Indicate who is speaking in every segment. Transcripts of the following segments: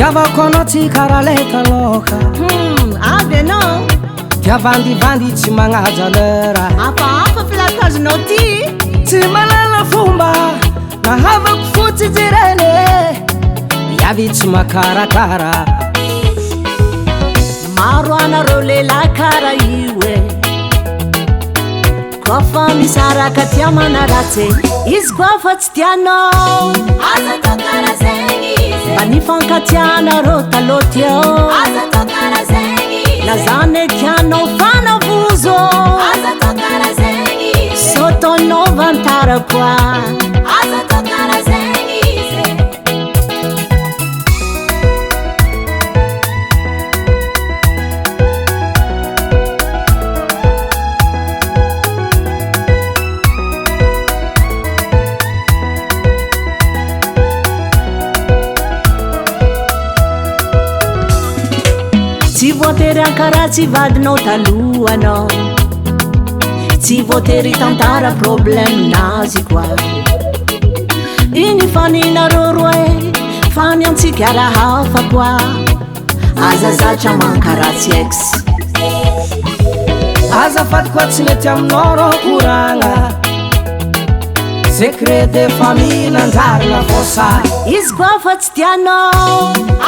Speaker 1: Tiavako anao tsy karaha le taloha
Speaker 2: avy anao
Speaker 1: tia vandivandy tsy magnaja lera
Speaker 2: hafahafa filatazonao ty
Speaker 1: tsy malala fomba nahavako fotsy jireny iavy tsy makarakara
Speaker 2: maro anareo lehilahy kara io e kofa misaraka tia manaratsy izy koa fa tsy tianao
Speaker 3: aza tao kara zegny izy
Speaker 2: mba nifankatianareo taloha tiao
Speaker 3: aza tao kara zegny izy
Speaker 2: na zany ekianao fanavozo
Speaker 3: aza tao kara zegny izy
Speaker 2: sotonao vantara koa
Speaker 3: aza tao kara zegny izy
Speaker 2: tsy voatery ankaratsy vadinao talohanao tsy voatery tantara problemnazy koa iny faninareo roa e faniantsika raha hafa koa azazatra mankaratsy ex
Speaker 1: azafady koa tsy mety aminao rô koragna secret de famille nanjarina vosa
Speaker 2: izy koa fa tsy tianao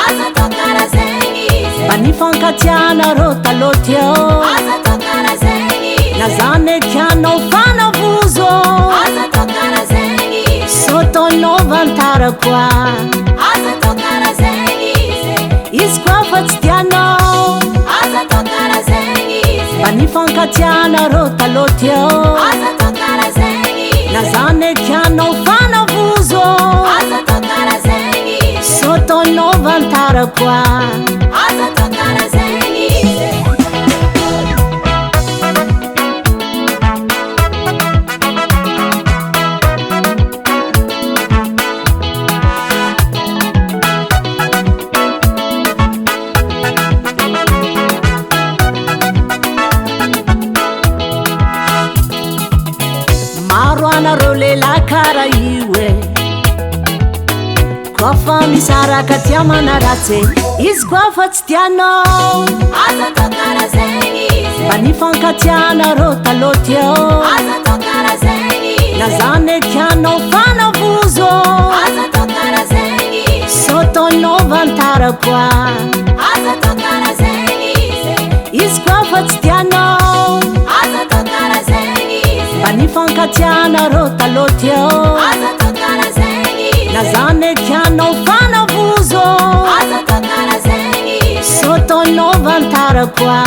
Speaker 3: aza tao kara zegny izy
Speaker 2: mba nifankatianareo taloha tiao
Speaker 3: aza tao kara zegny izy
Speaker 2: na zany ekianao fanavozo
Speaker 3: aza tao kara zegny izy
Speaker 2: sotonao vantara koa
Speaker 3: aza tao kara zegny izy
Speaker 2: izy koa fa tsy tianao
Speaker 3: aza tao kara zegny izy
Speaker 2: mba nifankatianareo taloha tiao
Speaker 3: aza tao kara zegny izy
Speaker 2: na zany ekianao fanavozo
Speaker 3: aza tao kara zegny izy
Speaker 2: sotonao vantara koa
Speaker 3: aza tao kara zegny izy
Speaker 2: maro anareo lehilahy kara io e kofa misaraka tia manaratsy izy koa fa tsy tianao
Speaker 3: aza tao kara zegny izy
Speaker 2: mba nifankatianareo taloha tiao
Speaker 3: aza tao kara zegny izy
Speaker 2: na zany ekianao fanavozo
Speaker 3: aza tao kara zegny izy
Speaker 2: sotonao vantara koa
Speaker 3: aza tao kara zegny izy
Speaker 2: izy koa fa tsy tianao
Speaker 3: aza tao kara zegny izy
Speaker 2: mba nifankatianareo taloha tiao
Speaker 3: aza tao kara zegny izy
Speaker 2: na zany ekianao fanavozo
Speaker 3: aza tao kara zegny izy
Speaker 2: sotonao vantara koa